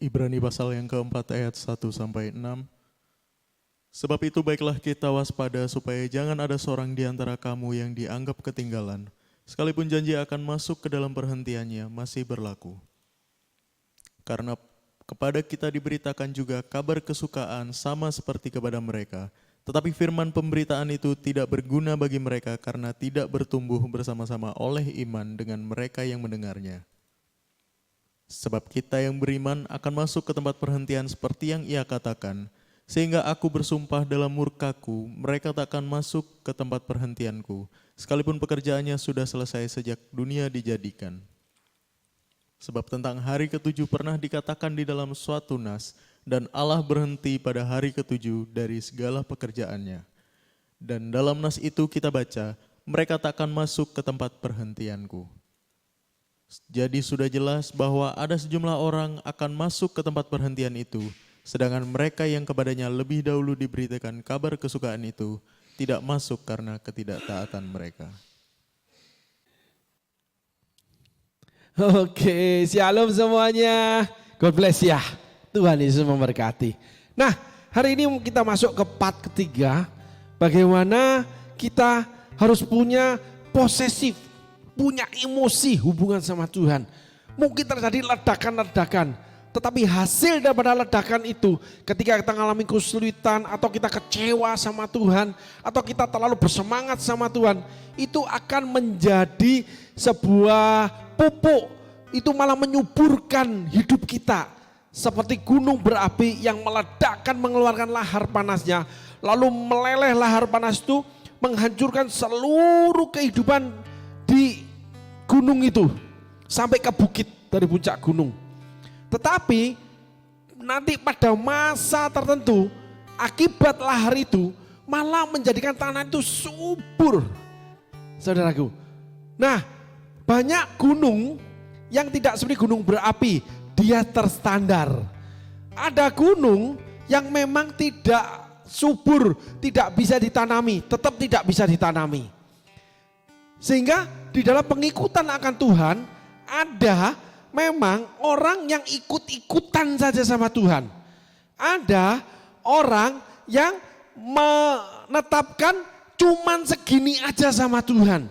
Ibrani pasal yang keempat ayat 1-6. Sebab itu baiklah kita waspada supaya jangan ada seorang di antara kamu yang dianggap ketinggalan, sekalipun janji akan masuk ke dalam perhentiannya masih berlaku. Karena kepada kita diberitakan juga kabar kesukaan sama seperti kepada mereka, tetapi firman pemberitaan itu tidak berguna bagi mereka karena tidak bertumbuh bersama-sama oleh iman dengan mereka yang mendengarnya. Sebab kita yang beriman akan masuk ke tempat perhentian seperti yang ia katakan, sehingga aku bersumpah dalam murkaku, mereka tak akan masuk ke tempat perhentianku, sekalipun pekerjaannya sudah selesai sejak dunia dijadikan. Sebab tentang hari ketujuh pernah dikatakan di dalam suatu nas, dan Allah berhenti pada hari ketujuh dari segala pekerjaannya. Dan dalam nas itu kita baca, mereka tak akan masuk ke tempat perhentianku. Jadi sudah jelas bahwa ada sejumlah orang akan masuk ke tempat perhentian itu, sedangkan mereka yang kepadanya lebih dahulu diberitakan kabar kesukaan itu tidak masuk karena ketidaktaatan mereka. Oke, shalom semuanya. God bless ya. Tuhan Yesus memberkati. Nah, hari ini kita masuk ke part ketiga. Bagaimana kita harus punya posesif, punya emosi hubungan sama Tuhan. Mungkin terjadi ledakan-ledakan, tetapi hasil daripada ledakan itu ketika kita mengalami kesulitan atau kita kecewa sama Tuhan atau kita terlalu bersemangat sama Tuhan, itu akan menjadi sebuah pupuk, itu malah menyuburkan hidup kita. Seperti gunung berapi yang meledakkan mengeluarkan lahar panasnya, lalu meleleh lahar panas itu menghancurkan seluruh kehidupan di gunung itu sampai ke bukit dari puncak gunung. Tetapi nanti pada masa tertentu akibat lahar itu malah menjadikan tanah itu subur, saudaraku. Nah, banyak gunung yang tidak seperti gunung berapi, dia terstandar. Ada gunung yang memang tidak subur, tidak bisa ditanami, tetap tidak bisa ditanami. Sehingga di dalam pengikutan akan Tuhan ada memang orang yang ikut-ikutan saja sama Tuhan. Ada orang yang menetapkan cuman segini aja sama Tuhan.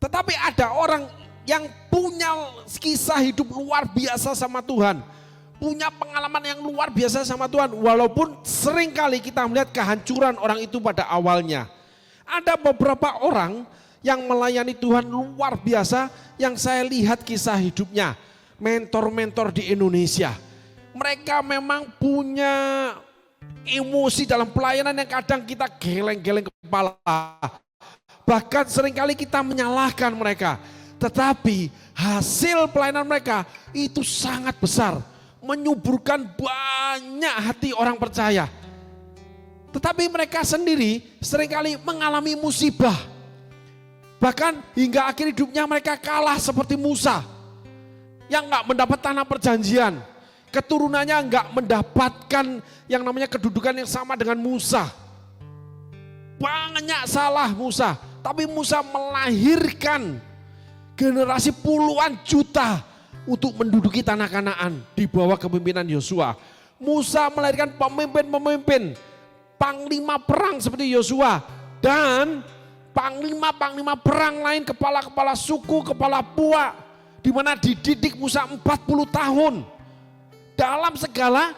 Tetapi ada orang yang punya kisah hidup luar biasa sama Tuhan, punya pengalaman yang luar biasa sama Tuhan, walaupun seringkali kita melihat kehancuran orang itu pada awalnya. Ada beberapa orang yang melayani Tuhan luar biasa yang saya lihat kisah hidupnya, mentor-mentor di Indonesia. Mereka memang punya emosi dalam pelayanan yang kadang kita geleng-geleng kepala. Bahkan seringkali kita menyalahkan mereka. Tetapi hasil pelayanan mereka itu sangat besar. Menyuburkan banyak hati orang percaya. Tetapi mereka sendiri seringkali mengalami musibah. Bahkan hingga akhir hidupnya mereka kalah seperti Musa. Yang gak mendapat tanah perjanjian. Keturunannya gak mendapatkan yang namanya kedudukan yang sama dengan Musa. Banyak salah Musa. Tapi Musa melahirkan generasi puluhan juta untuk menduduki tanah Kanaan di bawah kepemimpinan Yosua. Musa melahirkan pemimpin-pemimpin, panglima perang seperti Yosua dan panglima-panglima perang lain, kepala-kepala suku, kepala puak, di mana dididik Musa 40 tahun. Dalam segala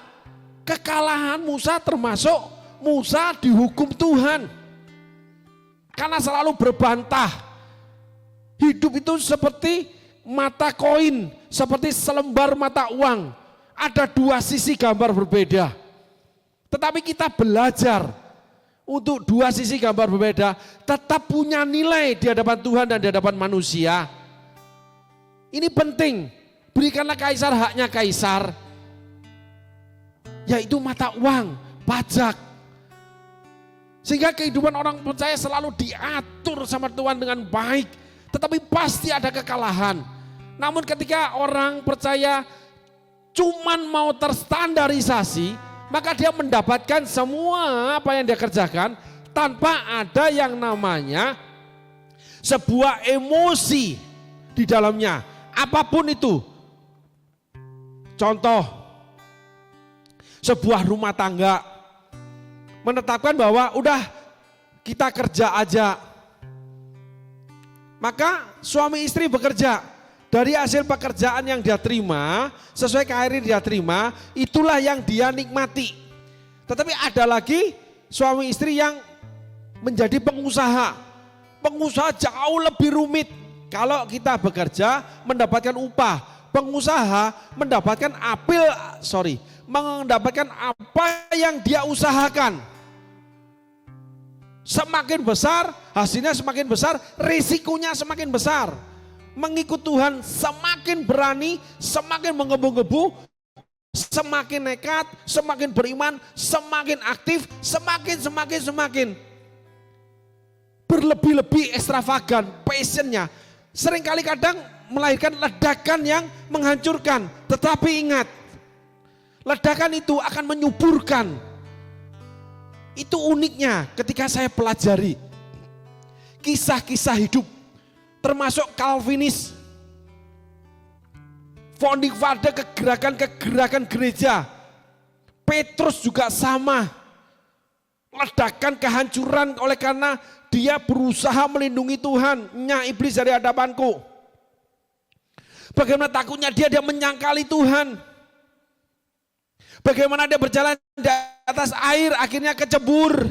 kekalahan Musa termasuk Musa dihukum Tuhan. Karena selalu berbantah. Hidup itu seperti mata koin, seperti selembar mata uang. Ada dua sisi gambar berbeda. Tetapi kita belajar untuk dua sisi gambar berbeda tetap punya nilai di hadapan Tuhan dan di hadapan manusia. Ini penting. Berikanlah kaisar haknya kaisar, yaitu mata uang, pajak. Sehingga kehidupan orang percaya selalu diatur sama Tuhan dengan baik. Tetapi pasti ada kekalahan. Namun ketika orang percaya cuman mau terstandarisasi, maka dia mendapatkan semua apa yang dia kerjakan tanpa ada yang namanya sebuah emosi di dalamnya. Apapun itu. Contoh, sebuah rumah tangga menetapkan bahwa udah kita kerja aja. Maka suami istri bekerja. Dari hasil pekerjaan yang dia terima, sesuai karir dia terima, itulah yang dia nikmati. Tetapi ada lagi suami istri yang menjadi pengusaha. Pengusaha jauh lebih rumit. Kalau kita bekerja mendapatkan upah, pengusaha mendapatkan mendapatkan apa yang dia usahakan. Semakin besar, hasilnya semakin besar, risikonya semakin besar. Mengikut Tuhan semakin berani, semakin menggebu-gebu, semakin nekat, semakin beriman, semakin aktif, semakin berlebih-lebih ekstravagan, passionnya. Seringkali kadang melahirkan ledakan yang menghancurkan. Tetapi ingat, ledakan itu akan menyuburkan. Itu uniknya ketika saya pelajari kisah-kisah hidup, termasuk Calvinis, founding father kegerakan gereja. Petrus juga sama. Ledakan kehancuran oleh karena dia berusaha melindungi Tuhan. Nya iblis dari hadapanku. Bagaimana takutnya dia menyangkali Tuhan. Bagaimana dia berjalan di atas air akhirnya kecebur.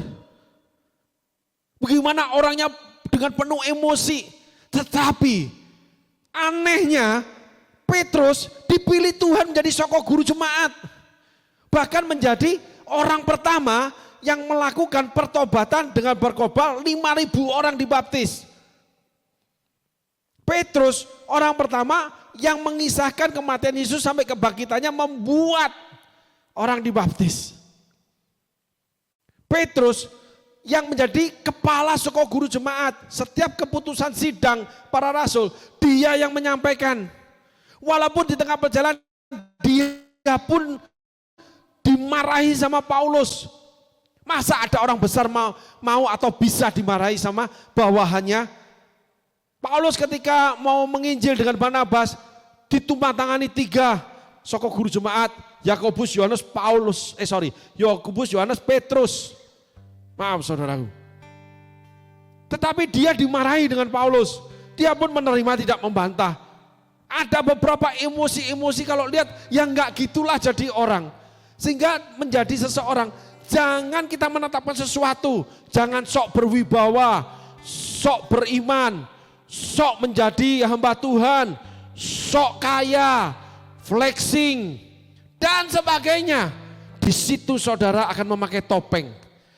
Bagaimana orangnya dengan penuh emosi. Tetapi anehnya Petrus dipilih Tuhan menjadi sokok guru jemaat. Bahkan menjadi orang pertama yang melakukan pertobatan dengan berkhotbah 5.000 orang dibaptis. Petrus orang pertama yang mengisahkan kematian Yesus sampai kebangkitannya membuat orang dibaptis. Petrus yang menjadi kepala sokok guru jemaat. Setiap keputusan sidang para rasul dia yang menyampaikan. Walaupun di tengah perjalanan dia pun dimarahi sama Paulus. Masa ada orang besar mau atau bisa dimarahi sama bawahannya? Paulus ketika mau menginjil dengan Barnabas ditumpang tangani 3 sokok guru jemaat, Yakobus, Yohanes, Petrus. Maaf saudaraku. Tetapi dia dimarahi dengan Paulus. Dia pun menerima, tidak membantah. Ada beberapa emosi-emosi kalau lihat yang enggak gitulah jadi orang. Sehingga menjadi seseorang, jangan kita menetapkan sesuatu, jangan sok berwibawa, sok beriman, sok menjadi hamba Tuhan, sok kaya, flexing, dan sebagainya. Di situ saudara akan memakai topeng.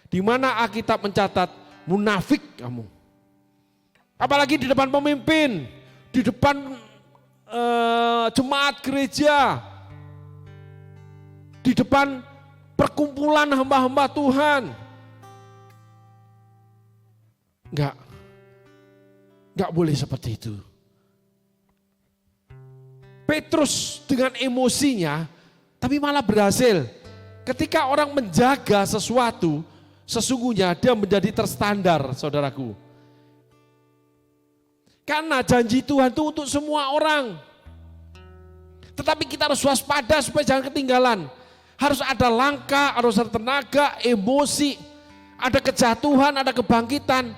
Di mana Alkitab mencatat munafik kamu. Apalagi di depan pemimpin, di depan jemaat gereja, di depan perkumpulan hamba-hamba Tuhan. Enggak boleh seperti itu. Petrus dengan emosinya, tapi malah berhasil. Ketika orang menjaga sesuatu, sesungguhnya dia menjadi terstandar, saudaraku. Karena janji Tuhan itu untuk semua orang. Tetapi kita harus waspada supaya jangan ketinggalan. Harus ada langkah, harus ada tenaga, emosi, ada kejatuhan, ada kebangkitan.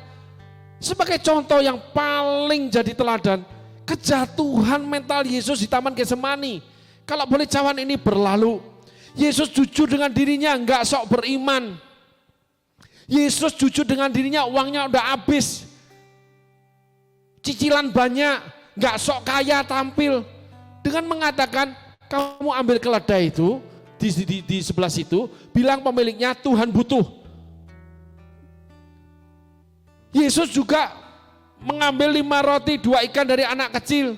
Sebagai contoh yang paling jadi teladan, kejatuhan mental Yesus di Taman Getsemani. Kalau boleh cawan ini berlalu, Yesus jujur dengan dirinya, enggak sok beriman. Yesus jujur dengan dirinya, uangnya udah habis. Cicilan banyak, enggak sok kaya tampil. Dengan mengatakan, kamu ambil keledai itu, di sebelah situ, bilang pemiliknya Tuhan butuh. Yesus juga mengambil 5 roti 2 ikan dari anak kecil.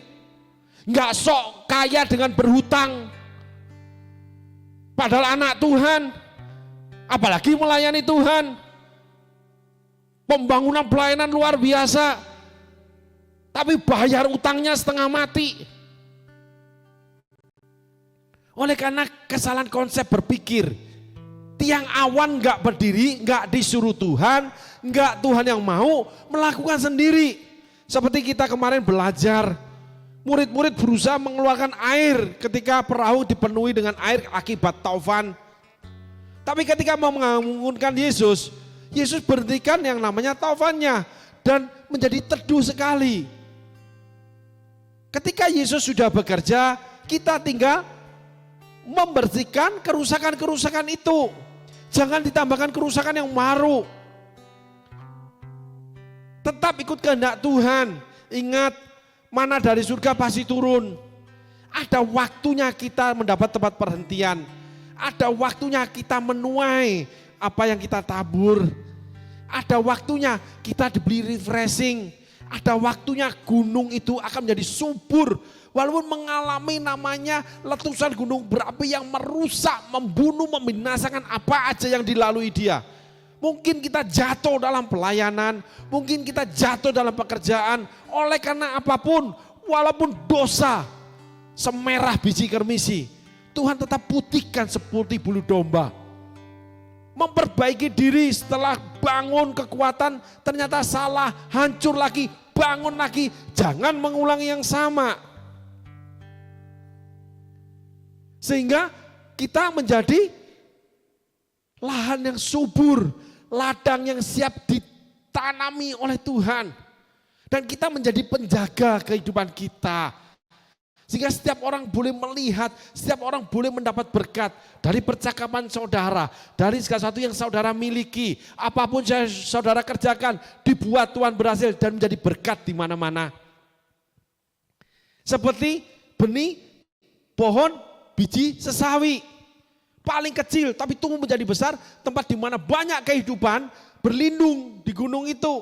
Enggak sok kaya dengan berhutang. Padahal anak Tuhan, apalagi melayani Tuhan. Pembangunan pelayanan luar biasa. Tapi bayar utangnya setengah mati. Oleh karena kesalahan konsep berpikir. Tiang awan enggak berdiri, enggak disuruh Tuhan, enggak Tuhan yang mau, melakukan sendiri. Seperti kita kemarin belajar Murid-murid berusaha mengeluarkan air ketika perahu dipenuhi dengan air akibat taufan. Tapi ketika mau mengangunkan Yesus, Yesus berhentikan yang namanya taufannya dan menjadi teduh sekali. Ketika Yesus sudah bekerja, kita tinggal membersihkan kerusakan-kerusakan itu. Jangan ditambahkan kerusakan yang baru. Tetap ikut kehendak Tuhan. Ingat, mana dari surga pasti turun. Ada waktunya kita mendapat tempat perhentian. Ada waktunya kita menuai apa yang kita tabur. Ada waktunya kita diberi refreshing. Ada waktunya gunung itu akan menjadi subur. Walaupun mengalami namanya letusan gunung berapi yang merusak, membunuh, membinasakan apa aja yang dilalui dia. Mungkin kita jatuh dalam pelayanan, mungkin kita jatuh dalam pekerjaan. Oleh karena apapun, walaupun dosa semerah biji kermisi, Tuhan tetap putihkan seperti bulu domba. Memperbaiki diri setelah bangun kekuatan, ternyata salah, hancur lagi, bangun lagi. Jangan mengulangi yang sama. Sehingga kita menjadi lahan yang subur, ladang yang siap ditanami oleh Tuhan. Dan kita menjadi penjaga kehidupan kita. Sehingga setiap orang boleh melihat, setiap orang boleh mendapat berkat dari percakapan saudara, dari segala sesuatu yang saudara miliki. Apapun yang saudara kerjakan, dibuat Tuhan berhasil dan menjadi berkat di mana-mana. Seperti benih pohon biji sesawi, paling kecil tapi tumbuh menjadi besar, tempat di mana banyak kehidupan berlindung di gunung itu.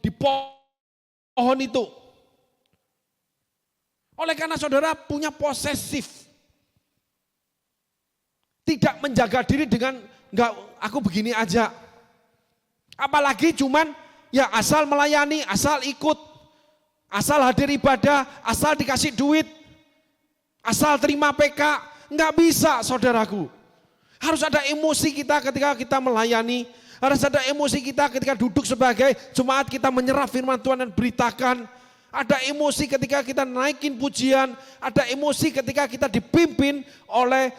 Di pohon itu. Oleh karena saudara punya posesif, tidak menjaga diri dengan enggak, aku begini aja. Apalagi cuman ya asal melayani, asal ikut, asal hadir ibadah, asal dikasih duit, asal terima PK, enggak bisa saudaraku. Harus ada emosi kita ketika kita melayani. Harus ada emosi kita ketika duduk sebagai jemaat, kita menyerap firman Tuhan dan beritakan. Ada emosi ketika kita naikin pujian. Ada emosi ketika kita dipimpin oleh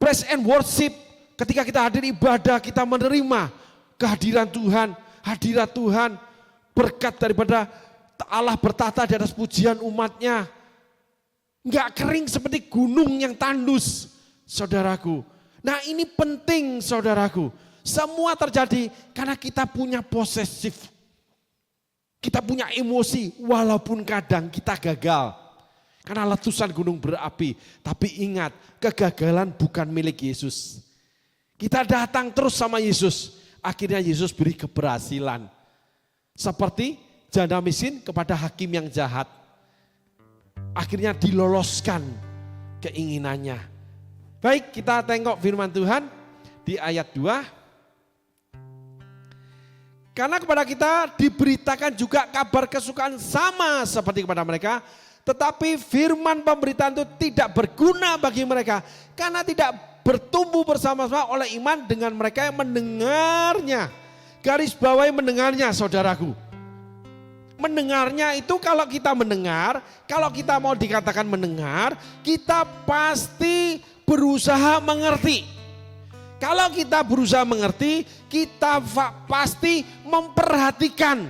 praise and worship. Ketika kita hadir ibadah, kita menerima kehadiran Tuhan. Hadirat Tuhan, berkat daripada Allah bertata di atas pujian umatnya. Enggak kering seperti gunung yang tandus, saudaraku. Nah ini penting saudaraku. Semua terjadi karena kita punya posesif. Kita punya emosi walaupun kadang kita gagal. Karena letusan gunung berapi. Tapi ingat, kegagalan bukan milik Yesus. Kita datang terus sama Yesus. Akhirnya Yesus beri keberhasilan. Seperti janda miskin kepada hakim yang jahat. Akhirnya diloloskan keinginannya. Baik, kita tengok firman Tuhan di ayat 2. Karena kepada kita diberitakan juga kabar kesukaan sama seperti kepada mereka. Tetapi firman pemberitaan itu tidak berguna bagi mereka. Karena tidak bertumbuh bersama-sama oleh iman dengan mereka yang mendengarnya. Garis bawahi mendengarnya saudaraku. Mendengarnya itu kalau kita mendengar, kalau kita mau dikatakan mendengar, kita pasti berusaha mengerti. Kalau kita berusaha mengerti, kita pasti memperhatikan.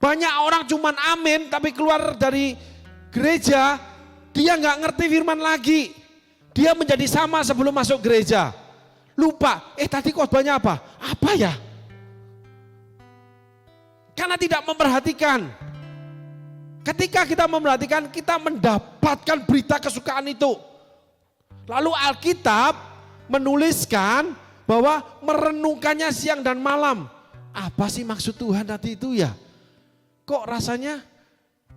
Banyak orang cuman amin, tapi keluar dari gereja, dia nggak ngerti firman lagi. Dia menjadi sama sebelum masuk gereja. Lupa, tadi khotbahnya apa? Apa ya? Karena tidak memperhatikan. Ketika kita memperhatikan, kita mendapatkan berita kesukaan itu. Lalu Alkitab menuliskan bahwa merenungkannya siang dan malam. Apa sih maksud Tuhan tadi itu ya? Kok rasanya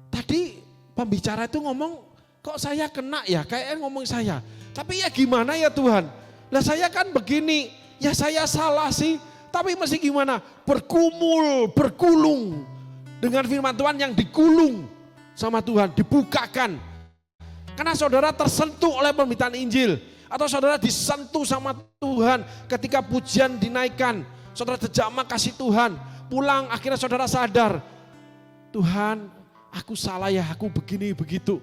tadi pembicara itu ngomong, kok saya kena ya, kayaknya ngomong saya. Tapi ya gimana ya Tuhan? Lah saya kan begini, ya saya salah sih. Tapi masih gimana? Bergumul, bergulung dengan firman Tuhan yang digulung sama Tuhan, dibukakan. Karena saudara tersentuh oleh pemberitaan Injil. Atau saudara disentuh sama Tuhan ketika pujian dinaikkan. Saudara terjamah kasih Tuhan. Pulang akhirnya saudara sadar. Tuhan, aku salah ya, aku begini begitu.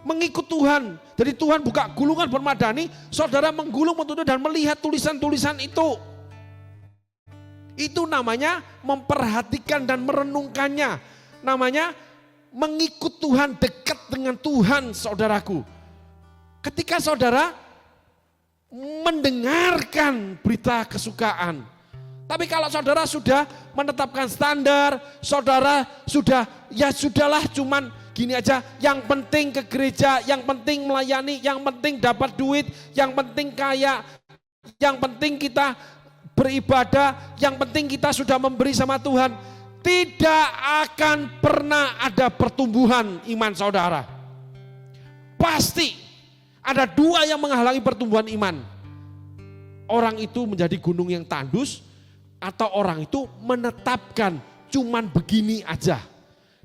Mengikut Tuhan. Jadi Tuhan buka gulungan permadani, saudara menggulung dan melihat tulisan-tulisan itu. Itu namanya memperhatikan dan merenungkannya. Namanya mengikut Tuhan, dekat dengan Tuhan, saudaraku. Ketika saudara mendengarkan berita kesukaan. Tapi kalau saudara sudah menetapkan standar, saudara sudah, ya sudahlah cuman gini aja, yang penting ke gereja, yang penting melayani, yang penting dapat duit, yang penting kaya, yang penting kita beribadah, yang penting kita sudah memberi sama Tuhan. Tidak akan pernah ada pertumbuhan iman saudara. Pasti ada dua yang menghalangi pertumbuhan iman. Orang itu menjadi gunung yang tandus, atau orang itu menetapkan cuman begini aja.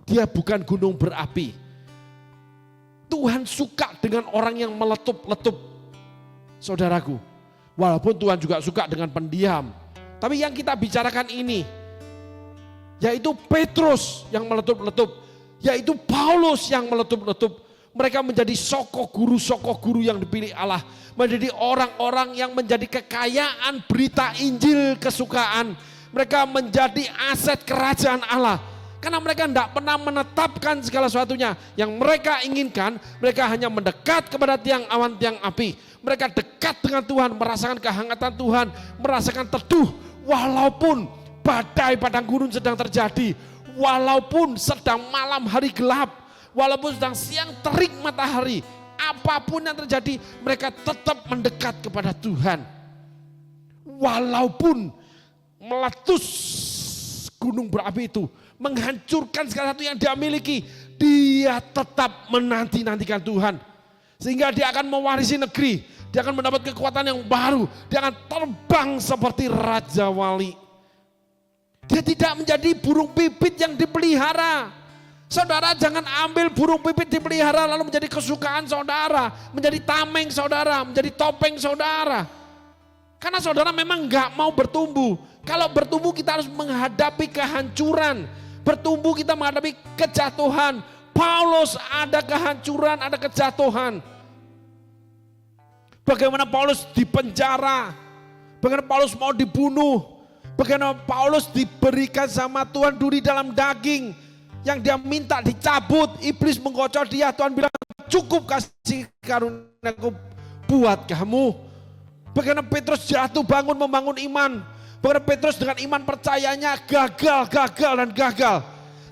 Dia bukan gunung berapi. Tuhan suka dengan orang yang meletup-letup, saudaraku. Walaupun Tuhan juga suka dengan pendiam. Tapi yang kita bicarakan ini, yaitu Petrus yang meletup-letup, yaitu Paulus yang meletup-letup. Mereka menjadi soko guru yang dipilih Allah. Menjadi orang-orang yang menjadi kekayaan berita Injil kesukaan. Mereka menjadi aset kerajaan Allah. Karena mereka tidak pernah menetapkan segala sesuatunya. Yang mereka inginkan, mereka hanya mendekat kepada tiang awan, tiang api. Mereka dekat dengan Tuhan, merasakan kehangatan Tuhan, merasakan teduh. Walaupun badai padang gurun sedang terjadi, walaupun sedang malam hari gelap, walaupun sedang siang terik matahari, apapun yang terjadi, mereka tetap mendekat kepada Tuhan. Walaupun meletus gunung berapi itu, menghancurkan segala sesuatu yang dia miliki, dia tetap menanti-nantikan Tuhan. Sehingga dia akan mewarisi negeri, dia akan mendapat kekuatan yang baru, dia akan terbang seperti Raja Wali. Dia tidak menjadi burung pipit yang dipelihara. Saudara jangan ambil burung pipit dipelihara lalu menjadi kesukaan saudara, menjadi tameng saudara, menjadi topeng saudara. Karena saudara memang gak mau bertumbuh. Kalau bertumbuh kita harus menghadapi kehancuran. Bertumbuh kita menghadapi kejatuhan. Paulus ada kehancuran, ada kejatuhan. Bagaimana Paulus dipenjara, bagaimana Paulus mau dibunuh, bagaimana Paulus diberikan sama Tuhan duri dalam daging. Yang dia minta dicabut, iblis menggocor dia, Tuhan bilang cukup kasih karuniaku buat kamu. Bagaimana Petrus jatuh bangun membangun iman. Bagaimana Petrus dengan iman percayanya gagal.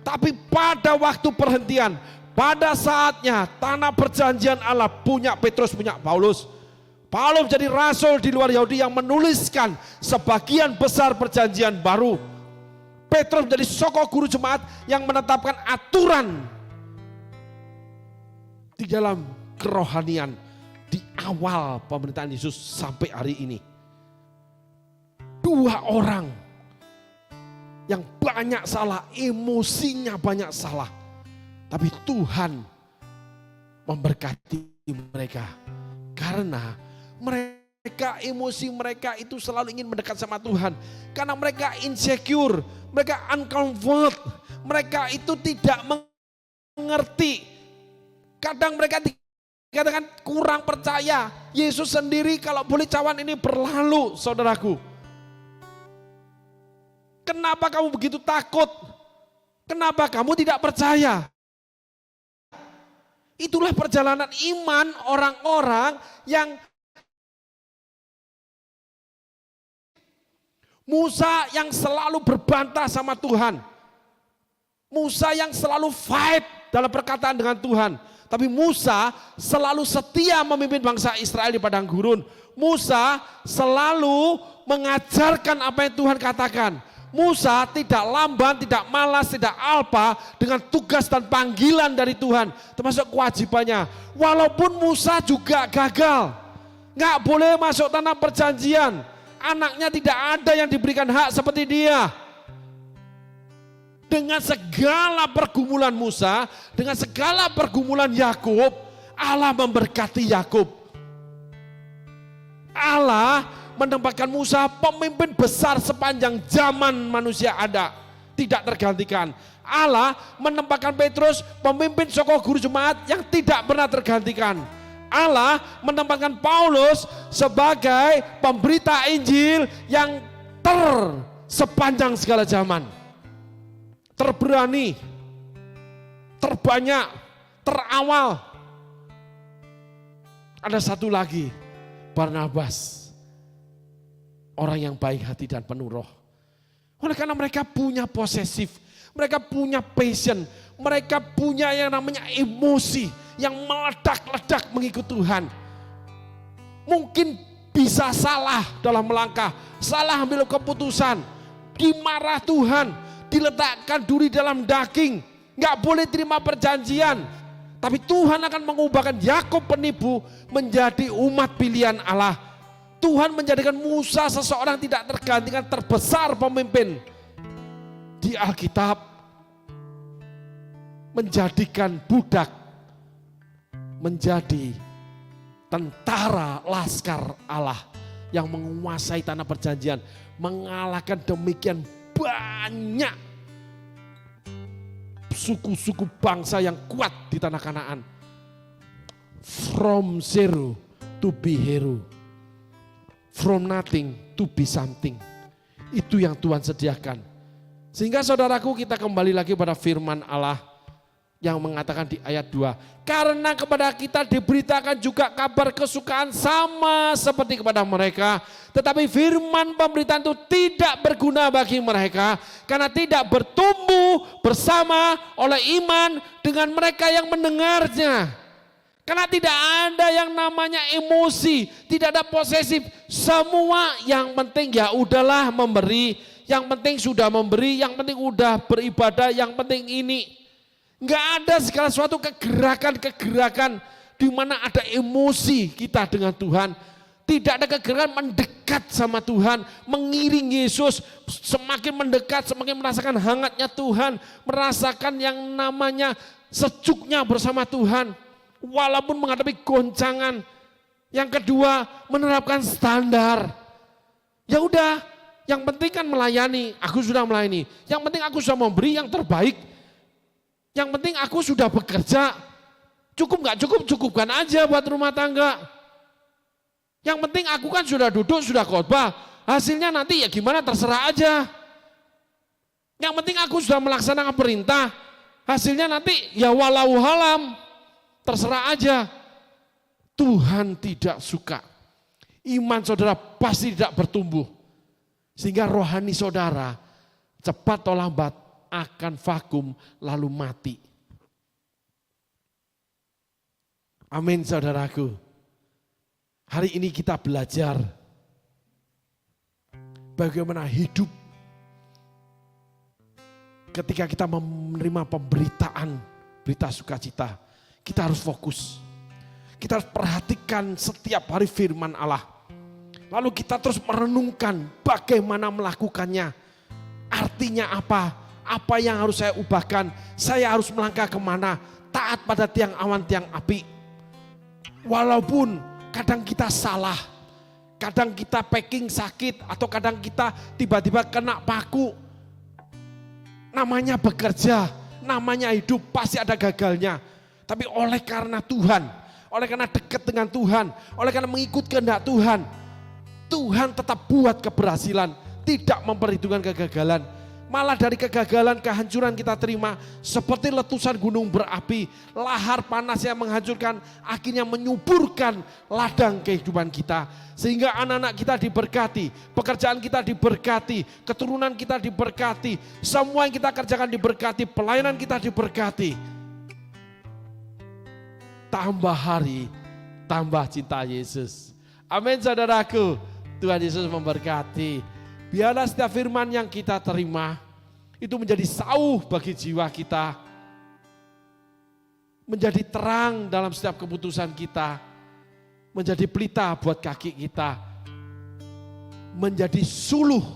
Tapi pada waktu perhentian, pada saatnya tanah perjanjian Allah punya Petrus, punya Paulus. Paulus menjadi rasul di luar Yahudi yang menuliskan sebagian besar perjanjian baru. Petrus menjadi soko guru jemaat yang menetapkan aturan di dalam kerohanian di awal pemerintahan Yesus sampai hari ini. Dua orang yang banyak salah, emosinya banyak salah. Tapi Tuhan memberkati mereka karena mereka, emosi mereka itu selalu ingin mendekat sama Tuhan. Karena mereka insecure, mereka uncomfort, mereka itu tidak mengerti. Kadang mereka dikatakan kurang percaya. Yesus sendiri kalau boleh cawan ini berlalu, saudaraku. Kenapa kamu begitu takut? Kenapa kamu tidak percaya? Itulah perjalanan iman orang-orang yang Musa yang selalu berbantah sama Tuhan. Musa yang selalu fight dalam perkataan dengan Tuhan. Tapi Musa selalu setia memimpin bangsa Israel di padang gurun. Musa selalu mengajarkan apa yang Tuhan katakan. Musa tidak lamban, tidak malas, tidak alpa dengan tugas dan panggilan dari Tuhan. Termasuk kewajibannya. Walaupun Musa juga gagal. Nggak boleh masuk tanah perjanjian. Anaknya tidak ada yang diberikan hak seperti dia. Dengan segala pergumulan Musa, dengan segala pergumulan Yakub, Allah memberkati Yakub. Allah menempatkan Musa pemimpin besar sepanjang zaman manusia ada. tidak tergantikan. Allah menempatkan Petrus pemimpin soko guru jemaat yang tidak pernah tergantikan. Allah menempatkan Paulus sebagai pemberita Injil yang sepanjang segala zaman. Terberani, terbanyak, terawal. Ada satu lagi, Barnabas. Orang yang baik hati dan penuh roh. Oleh karena mereka punya posesif, mereka punya passion, mereka punya yang namanya emosi yang meledak-ledak mengikut Tuhan. Mungkin bisa salah dalam melangkah, salah ambil keputusan, dimarah Tuhan, diletakkan duri dalam daging, nggak boleh terima perjanjian. Tapi Tuhan akan mengubahkan Yakub penipu menjadi umat pilihan Allah. Tuhan menjadikan Musa seseorang tidak tergantikan, terbesar pemimpin di Alkitab. Menjadikan budak menjadi tentara laskar Allah yang menguasai tanah perjanjian, mengalahkan demikian banyak suku-suku bangsa yang kuat di tanah Kanaan. From zero to be hero, from nothing to be something. Itu yang Tuhan sediakan. Sehingga saudaraku, kita kembali lagi pada firman Allah yang mengatakan di ayat 2, karena kepada kita diberitakan juga kabar kesukaan sama seperti kepada mereka, tetapi firman pemberitaan itu tidak berguna bagi mereka karena tidak bertumbuh bersama oleh iman dengan mereka yang mendengarnya. Karena tidak ada yang namanya emosi, tidak ada posesif, semua yang penting ya udahlah memberi, yang penting sudah memberi, yang penting udah beribadah, yang penting ini. Enggak ada segala suatu kegerakan-kegerakan di mana ada emosi kita dengan Tuhan. Tidak ada kegerakan mendekat sama Tuhan, mengiring Yesus, semakin mendekat, semakin merasakan hangatnya Tuhan, merasakan yang namanya sejuknya bersama Tuhan, walaupun menghadapi goncangan. Yang kedua, menerapkan standar. Ya udah, yang penting kan melayani, aku sudah melayani. Yang penting aku sudah memberi yang terbaik. Yang penting aku sudah bekerja, cukup nggak cukup, cukupkan aja buat rumah tangga. Yang penting aku kan sudah duduk, sudah khotbah, hasilnya nanti ya gimana terserah aja. Yang penting aku sudah melaksanakan perintah, hasilnya nanti ya walau halam, terserah aja. Tuhan tidak suka. Iman saudara pasti tidak bertumbuh. Sehingga rohani saudara cepat atau lambat akan vakum lalu mati. Amin saudaraku. Hari ini kita belajar bagaimana hidup ketika kita menerima pemberitaan, berita sukacita. Kita harus fokus. Kita harus perhatikan setiap hari firman Allah. Lalu kita terus merenungkan bagaimana melakukannya. Artinya apa? Apa yang harus saya ubahkan? Saya harus melangkah kemana? Taat pada tiang awan, tiang api. Walaupun kadang kita salah, kadang kita packing sakit, atau kadang kita tiba-tiba kena paku. Namanya bekerja, namanya hidup, pasti ada gagalnya. Tapi oleh karena Tuhan, oleh karena dekat dengan Tuhan, oleh karena mengikut kehendak Tuhan, Tuhan tetap buat keberhasilan, tidak memperhitungkan kegagalan. Malah dari kegagalan, kehancuran kita terima seperti letusan gunung berapi, lahar panas yang menghancurkan, akhirnya menyuburkan ladang kehidupan kita. Sehingga anak-anak kita diberkati, pekerjaan kita diberkati, keturunan kita diberkati, semua yang kita kerjakan diberkati, pelayanan kita diberkati. Tambah hari, tambah cinta Yesus. Amin saudaraku, Tuhan Yesus memberkati. Biarlah setiap firman yang kita terima itu menjadi sauh bagi jiwa kita. Menjadi terang dalam setiap keputusan kita. Menjadi pelita buat kaki kita. Menjadi suluh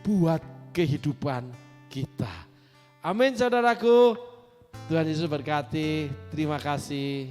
buat kehidupan kita. Amin saudaraku. Tuhan Yesus berkati. Terima kasih.